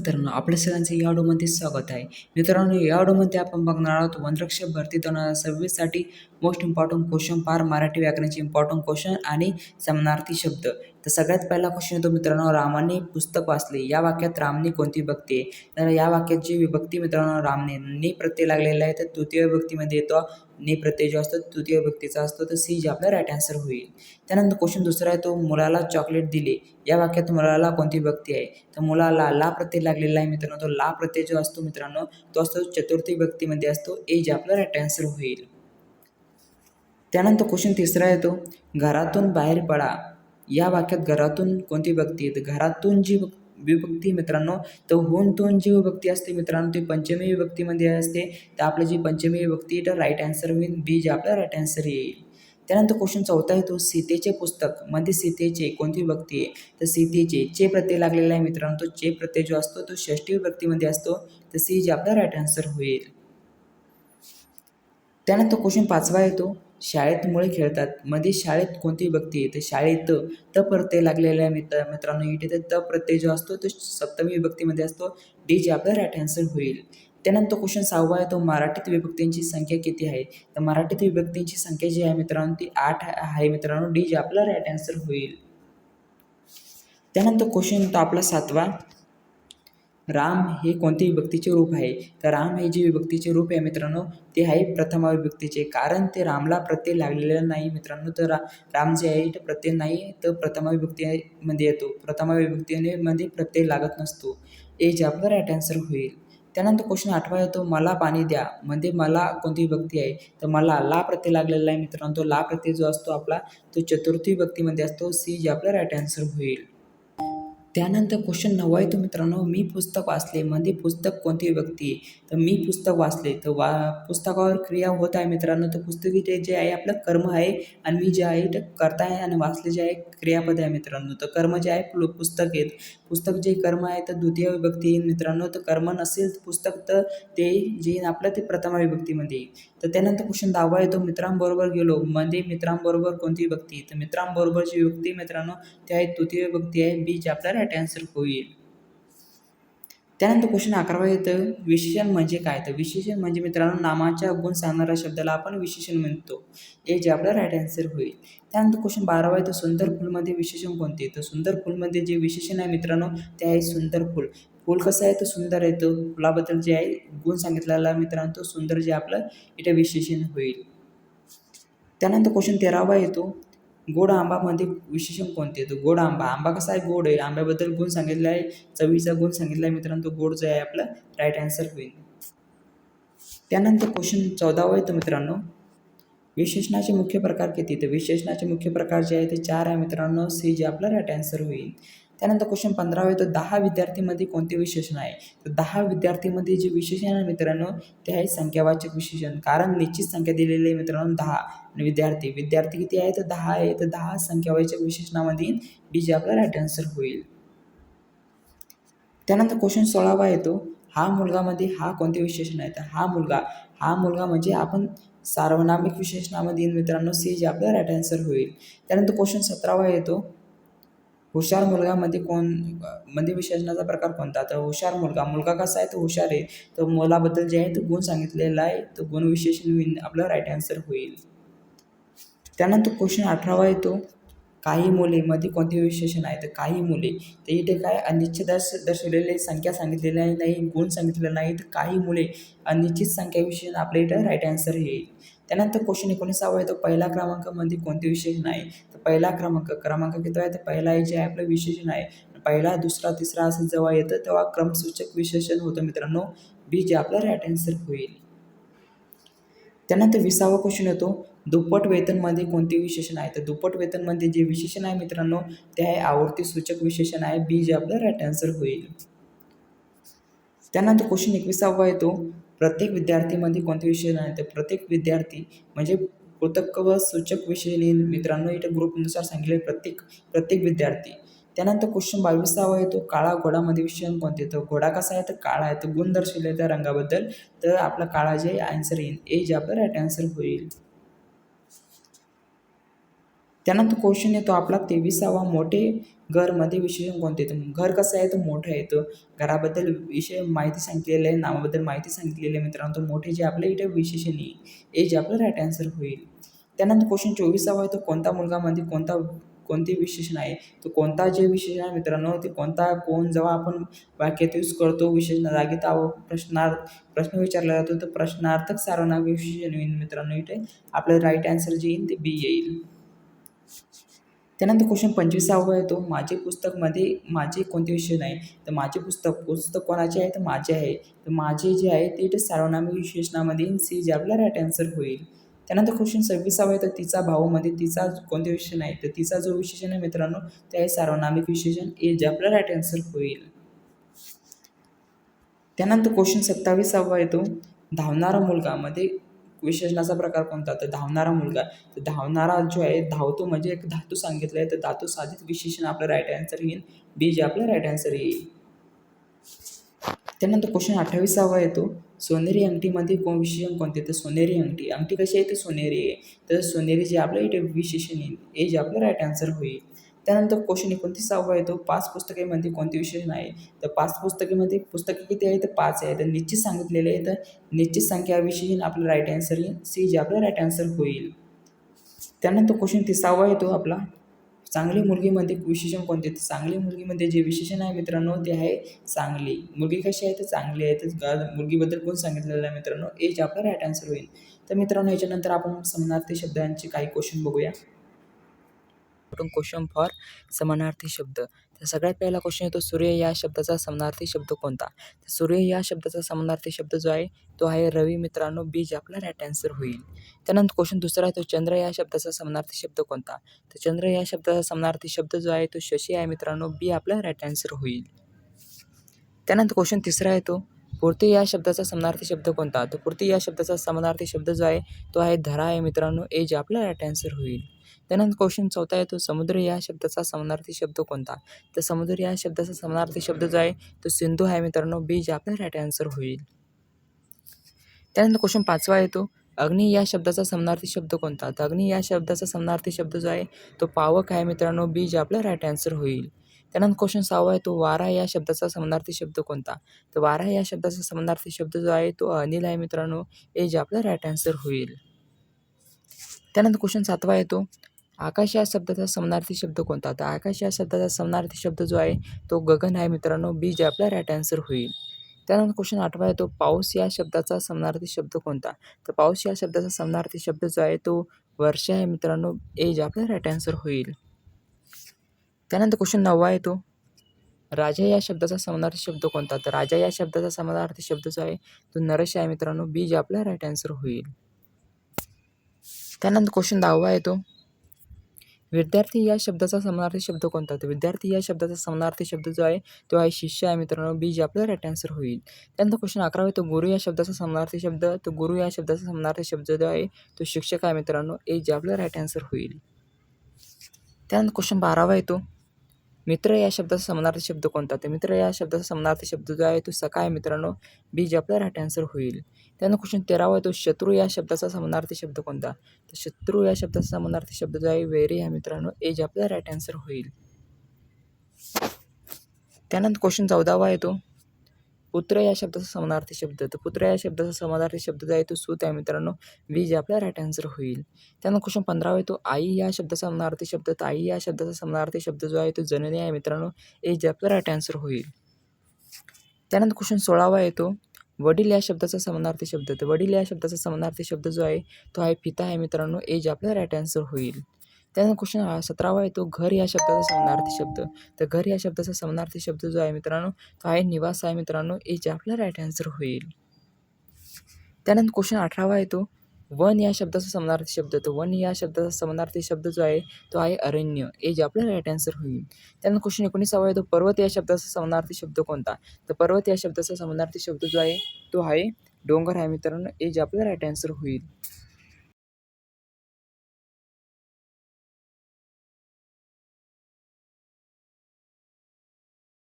मित्रांनो, आपल्या सगळ्यांचं या ऑडिओमध्ये स्वागत आहे. मित्रांनो, या ऑडिओमध्ये आपण बघणार आहोत वनरक्षक भरती 2026 साठी मोस्ट इम्पॉर्टंट क्वेश्चन फार मराठी व्याकरणाचे इम्पॉर्टंट क्वेश्चन आणि समानार्थी शब्द. तर सगळ्यात पहिला क्वेश्चन येतो मित्रांनो, रामाने पुस्तक वाचले या वाक्यात रामने कोणती विभक्ती आहे? तर या वाक्यात जी विभक्ती मित्रांनो रामने ने प्रत्यय लागलेला आहे, तर तृतीय विभक्तीमध्ये येतो. ने प्रत्यय जो असतो तृतीय विभक्तीचा असतो, तर सी जे आपला राईट आन्सर होईल. त्यानंतर क्वेश्चन दुसरा आहे तो मुलाला चॉकलेट दिले या वाक्यात मुलाला कोणती विभक्ती आहे? तर मुलाला ला प्रत्यय लागलेला आहे मित्रांनो. तो ला प्रत्यय जो असतो मित्रांनो तो असतो चतुर्थी विभक्तीमध्ये असतो. ए जे आपला राईट आन्सर होईल. त्यानंतर क्वेश्चन तिसरा येतो घरातून बाहेर पडा या वाक्यात घरातून कोणती विभक्ती आहे? तर घरातून जी विभक्ती मित्रांनो, तर होऊन जी विभक्ती असते मित्रांनो ती पंचमी विभक्तीमध्ये असते. तर आपली जी पंचमी विभक्ती तर राईट आन्सर होईल बी जे आपला राईट आन्सर येईल. त्यानंतर क्वेश्चन चौथा येतो सीतेचे पुस्तक मध्ये सीतेचे कोणती विभक्ती आहे? तर सीतेचे चे प्रत्यय लागलेला आहे मित्रांनो. तो चे प्रत्यय जो असतो तो षष्टी विभक्तीमध्ये असतो. तर सी जे आपला राईट आन्सर होईल. त्यानंतर क्वेश्चन पाचवा येतो शाळेत मुळे खेळतात मध्ये शाळेत कोणती विभक्ती आहे? तर शाळेत त प्रत्यय लागलेला आहे मित्रांनो. इथे त प्रत्यय जो असतो तो सप्तमी विभक्तीमध्ये असतो. डी जे आपला राईट आन्सर होईल. त्यानंतर क्वेश्चन सहावा येतो मराठीत विभक्तींची संख्या किती आहे? तर मराठीत विभक्तींची संख्या जी आहे मित्रांनो ती 8 आहे मित्रांनो. डी जे आपला राईट आन्सर होईल. त्यानंतर क्वेश्चन येतो आपला सातवा राम हे कोणते विभक्तीचे रूप आहे? तर राम हे जे विभक्तीचे रूप आहे मित्रांनो ते आहे प्रथमा विभक्तीचे. कारण ते रामला प्रत्यय लागलेला नाही मित्रांनो. तर राम जे आहे ते प्रत्यय नाही तर प्रथमा विभक्तीमध्ये येतो. प्रथमा विभक्तीमध्ये प्रत्यय लागत नसतो. ए जे आपला राईट आन्सर होईल. त्यानंतर क्वेश्चन आठवा येतो मला पाणी द्या मध्ये मला कोणती विभक्ती आहे? तर मला ला प्रत्यय लागलेला आहे मित्रांनो. तो ला प्रत्यय जो असतो आपला तो चतुर्थी विभक्तीमध्ये असतो. सी जे आपला राईट आन्सर होईल. त्यानंतर क्वेश्चन 9 येतो मित्रांनो मी पुस्तक वाचले मध्ये पुस्तक कोणती विभक्ती आहे? तर मी पुस्तक वाचले तर पुस्तकावर क्रिया होत आहे मित्रांनो. तर पुस्तकी जे आहे आपलं कर्म आहे आणि मी जे आहे ते करता आहे आणि वाचले जे आहे क्रियापद आहे मित्रांनो. तर कर्म जे आहे पुस्तक आहेत. पुस्तक जे कर्म आहे तर द्वितीय विभक्ती येईल मित्रांनो. तर कर्म नसेल पुस्तक तर ते जे आपलं ते प्रथमा विभक्तीमध्ये येईल. तर त्यानंतर क्वेश्चन 10 येतो मित्रांबरोबर गेलो मध्ये मित्रांबरोबर कोणती विभक्ती? तर मित्रांबरोबरची विभक्ती मित्रांनो ते आहे तृतीय विभक्ती आहे. बी जे आपला राईट आन्सर होईल. त्यानंतर क्वेश्चन 11 येतं विशेषण म्हणजे काय? तर विशेषण म्हणजे मित्रांनो नामाच्या गुण सांगणाऱ्या शब्दाला आपण विशेषण म्हणतो. हे जे आपला राईट आन्सर होईल. त्यानंतर क्वेश्चन 12 येतं सुंदर फुलमध्ये विशेषण कोणते? तर सुंदर फुलमध्ये जे विशेषण आहे मित्रांनो ते आहे सुंदर फुल. फुल कसं आहे तर सुंदर आहे. तर फुलाबद्दल जे आहे गुण सांगितलेला मित्रांनो तो सुंदर जे आपलं इथे विशेषण होईल. त्यानंतर क्वेश्चन 13 येतो गोड आंबामध्ये विशेषण कोणते? तर गोड आंबा. आंबा कसा आहे? गोड आहे. आंब्याबद्दल गुण सांगितला आहे. चवीचा गुण सांगितला आहे मित्रांनो. तो गोड जो आहे आपला राईट आन्सर होईल. त्यानंतर क्वेश्चन 14 येतो मित्रांनो विशेषणाचे मुख्य प्रकार किती? तर विशेषणाचे मुख्य प्रकार जे आहे ते 4 आहे मित्रांनो. सी जे आपला राईट आन्सर होईल. त्यानंतर क्वेश्चन 15 येतो 10 विद्यार्थीमध्ये कोणते विशेषण आहे? तर 10 विद्यार्थीमध्ये जे विशेषण आहे मित्रांनो ते आहे संख्यावाचक विशेषण. कारण निश्चित संख्या दिलेली आहे मित्रांनो 10 आणि विद्यार्थी किती आहे? तर 10 आहे. तर 10 संख्यावाचक विशेषणामध्ये डी जे आपला राईट आन्सर होईल. त्यानंतर क्वेश्चन 16 येतो हा मुलगामध्ये हा कोणते विशेषण आहे? तर हा मुलगा म्हणजे आपण सार्वनामिक विशेषणामध्ये मित्रांनो सी जे आपला राईट आन्सर होईल. त्यानंतर क्वेश्चन 17 येतो हुशार मुलगामध्ये मध्ये विशेषणाचा प्रकार कोणता? तर हुशार मुलगा कसा आहे? तर हुशार आहे. तर मुलाबद्दल जे आहे तो गुण सांगितलेला आहे. तर गुण विशेषण आपला राईट आन्सर होईल. त्यानंतर क्वेश्चन 18 येतो काही मुले मध्ये कोणते विशेषण आहे? तर काही मुले. तर इथे काय अनिश्चित दर्शवलेले संख्या सांगितलेली नाही, गुण सांगितलेला नाही. तर काही मुले अनिश्चित संख्या विशेषण आपल्या इथं राईट आन्सर येईल. त्यानंतर क्वेश्चन 19 येतो पहिला क्रमांकामध्ये कोणते विशेषण आहे? तर पहिला क्रमांक किती आहे? तर पहिला जे आहे आपलं विशेषण आहे. पहिला दुसरा तिसरा असं जेव्हा येतं तेव्हा क्रमसूचक विशेषण होतं मित्रांनो. बी जे आपला राईट आन्सर होईल. त्यानंतर 20वा क्वेश्चन येतो दुप्पट वेतनमध्ये कोणते विशेषण आहे? तर दुप्पट वेतनमध्ये जे विशेषण आहे मित्रांनो ते आहे आवर्ती सूचक विशेषण आहे. बी जे आपलं राईट आन्सर होईल. त्यानंतर क्वेश्चन 21वा येतो प्रत्येक विद्यार्थीमध्ये कोणते विशेषण आहे? तर प्रत्येक विद्यार्थी म्हणजे कृतक व सूचक विशेषण मित्रांनो इथे ग्रुपनुसार सांगितले प्रत्येक विद्यार्थी. त्यानंतर क्वेश्चन 22वा येतो काळा घोडामध्ये विशेषण कोणते? तर घोडा कसा आहे? तर काळा आहे. तर गुण दर्शवले त्या रंगाबद्दल तर आपला काळा जे आन्सर येईल. ए जे आपलं राईट आन्सर होईल. त्यानंतर क्वेश्चन येतो आपला 23वा मोठे घरमध्ये विशेषण कोणते येतं? घर कसं आहे? तर मोठं आहे. तर घराबद्दल विषय माहिती सांगितलेलं आहे, नावाबद्दल माहिती सांगितलेली आहे मित्रांनो. तर मोठे जे आपल्या इथे विशेषण येईल, जे आपलं राईट आन्सर होईल. त्यानंतर क्वेश्चन 24वा आहे, तो कोणता मुलगामध्ये कोणते विशेषण आहे? तर कोणता जे विशेषण आहे मित्रांनो, ते कोणता कोण जेव्हा आपण वाक्यात यूज करतो विशेषण जागी, तर प्रश्न विचारला जातो, तर प्रश्नार्थक सार्वनामिक विशेषण येईल मित्रांनो. इथे आपलं राईट आन्सर जे येईल ते बी येईल. त्यानंतर क्वेश्चन 25वा आहे, तो माझे पुस्तकमध्ये माझे कोणते विशेषण आहे? तर माझे पुस्तक कोणाचे आहे? तर माझे आहे. तर माझे जे आहे ते इथे सार्वनामिक विशेषणामध्ये येईल, सी जे आपला राईट आन्सर होईल. त्यानंतर क्वेश्चन 26वा आहे, तर तिचा भाऊमध्ये तिचा कोणते विशेषण आहे? तर तिचा जो विशेषण आहे मित्रांनो, ते आहे सार्वनामिक विशेषण, ए जे आपला राईट आन्सर होईल. त्यानंतर क्वेश्चन 27वा येतो, धावणारा मुलगामध्ये विशेषणाचा प्रकार कोणता? तर धावणारा मुलगा. तर धावणारा जो आहे, धावतो म्हणजे एक धातू सांगितलं आहे, तर धातू साधित विशेषण आपलं राईट आन्सर येईल, बी जे आपलं राईट आन्सर येईल. त्यानंतर क्वेश्चन 28वा येतो, सोनेरी अंगठीमध्ये विशेषण कोणते? तर सोनेरी अंगठी. अंगठी कशी आहे? तर सोनेरी आहे. तर सोनेरी जे आपलं इथे विशेषण येईल, ए जे आपलं राईट आन्सर होईल. त्यानंतर क्वेश्चन 29वा येतो, 5 पुस्तकेमध्ये कोणते विशेषण आहे? तर 5 पुस्तकेमध्ये पुस्तके किती आहे? तर 5 आहे. तर निश्चित सांगितलेले आहे, तर निश्चित संख्या विशेषण आपलं राईट आन्सर येईल, सी जे आपलं राईट आन्सर होईल. त्यानंतर क्वेश्चन 30वा येतो आपला, चांगली मुलगीमध्ये विशेषण कोणते? तर चांगली मुलगीमध्ये जे विशेषण आहे मित्रांनो, ते आहे चांगली. मुलगी कशी आहे? तर चांगली आहे. तर मुलगीबद्दल कोण सांगितलेलं आहे मित्रांनो, ए जे आपला राईट आन्सर होईल. तर मित्रांनो, याच्यानंतर आपण समानार्थी शब्दांचे काही क्वेश्चन बघूया. क्वेश्चन फॉर समानार्थी शब्द. तर सगळ्यात पहिला क्वेश्चन येतो, सूर्य या शब्दाचा समानार्थी शब्द कोणता? तर सूर्य या शब्दाचा समानार्थी शब्द जो आहे, तो आहे रवी मित्रांनो, बी जे आपला राईट आन्सर होईल. त्यानंतर क्वेश्चन दुसरा आहे, तो चंद्र या शब्दाचा समानार्थी शब्द कोणता? तर चंद्र या शब्दाचा समानार्थी शब्द जो आहे, तो शशी आहे मित्रांनो, बी आपला राईट आन्सर होईल. त्यानंतर क्वेश्चन तिसरा आहे, तो पृथ्वी या शब्दाचा समानार्थी शब्द कोणता? तर पृथ्वी या शब्दाचा समानार्थी शब्द जो आहे, तो आहे धरा आहे मित्रांनो, ए जे आपला राईट आन्सर होईल. त्यानंतर क्वेश्चन चौथा आहे, तो समुद्र या शब्दाचा समानार्थी शब्द कोणता? तर समुद्र या शब्दाचा समानार्थी शब्द जो आहे, तो सिंधू आहे मित्रांनो, बी जे आपला राईट आन्सर होईल. त्यानंतर क्वेश्चन 5वा येतो, अग्नी या शब्दाचा समानार्थी शब्द कोणता? तर अग्नी या शब्दाचा समानार्थी शब्द जो आहे, तो पावक आहे मित्रांनो, बी जे आपला राईट आन्सर होईल. त्यानंतर क्वेश्चन 6वा आहे, तो वारा या शब्दाचा समानार्थी शब्द कोणता? तर वारा या शब्दाचा समानार्थी शब्द जो आहे, तो अनिल आहे मित्रांनो, ए जे आपला राईट आन्सर होईल. त्यानंतर क्वेश्चन 7वा येतो, आकाश या शब्दाचा समानार्थी शब्द कोणता? तर आकाश या शब्दाचा समानार्थी शब्द जो आहे, तो गगन आहे मित्रांनो, बी जे आपला राईट आन्सर होईल. त्यानंतर क्वेश्चन 8वा येतो, पाऊस या शब्दाचा समानार्थी शब्द कोणता? तर पाऊस या शब्दाचा समानार्थी शब्द जो आहे, तो वर्षा आहे मित्रांनो, ए जे आपला राईट आन्सर होईल. त्यानंतर क्वेश्चन 9वा येतो, राजा या शब्दाचा समानार्थी शब्द कोणता? तर राजा या शब्दाचा समानार्थी शब्द जो आहे, तो नरेश आहे मित्रांनो, बी जे आपला राईट आन्सर होईल. त्यानंतर क्वेश्चन 10वा येतो, विद्यार्थी या शब्दाचा समानार्थी शब्द कोणता? तर विद्यार्थी या शब्दाचा समानार्थी शब्द जो आहे, तो आहे शिष्य आहे मित्रांनो, बी जे आपला राईट आन्सर होईल. त्यानंतर क्वेश्चन 11वा येतो, गुरु या शब्दाचा समानार्थी शब्द. तर गुरु या शब्दाचा समानार्थी शब्द जो आहे, तो शिक्षक आहे मित्रांनो, ए जे आपला राईट आन्सर होईल. त्यानंतर क्वेश्चन 12वा येतो, मित्र या शब्दाचा समानार्थी शब्द कोणता? तर मित्र या शब्दाचा समानार्थी शब्द जो आहे, तो सखा आहे मित्रांनो, बी जे आपला राईट आन्सर होईल. त्यानंतर क्वेश्चन 13वा येतो, शत्रू या शब्दाचा समानार्थी शब्द कोणता? तर शत्रू या शब्दाचा समानार्थी शब्द जो आहे, वैरी आहे मित्रांनो, ए जे आपला राईट आन्सर होईल. त्यानंतर क्वेश्चन 14वा येतो, पुत्र या शब्दाचा समानार्थी शब्द. तर पुत्र या शब्दाचा समानार्थी शब्द जो आहे, तो सूत आहे मित्रांनो, बी जे आपला राईट आन्सर होईल. त्यानंतर क्वेश्चन 15वा येतो, आई या शब्दाचा समानार्थी शब्द. तर आई या शब्दाचा समानार्थी शब्द जो आहे, तो जननी आहे मित्रांनो, ए जे आपला राईट आन्सर होईल. त्यानंतर क्वेश्चन 16वा येतो, वडील या शब्दाचा समानार्थी शब्द. तर वडील या शब्दाचा समानार्थी शब्द जो आहे, तो आहे पिता आहे मित्रांनो, ए जे आपला राईट आन्सर होईल. त्यानंतर क्वेश्चन 17वा येतो, घर या शब्दाचा समानार्थी शब्द. तर घर या शब्दाचा समानार्थी शब्द जो आहे मित्रांनो, तो आहे निवास आहे मित्रांनो, ए जे आपला राईट आन्सर होईल. त्यानंतर क्वेश्चन 18वा येतो, वन या शब्दाचा समानार्थी शब्द. तर वन या शब्दाचा समानार्थी शब्द जो आहे, तो आहे अरण्य, ए जे आपला राईट आन्सर होईल. त्यानंतर क्वेश्चन 19वा येतो, पर्वत या शब्दाचा समानार्थी शब्द कोणता? तर पर्वत या शब्दाचा समानार्थी शब्द जो आहे, तो आहे डोंगर आहे मित्रांनो, ए जे आपला राईट आन्सर होईल.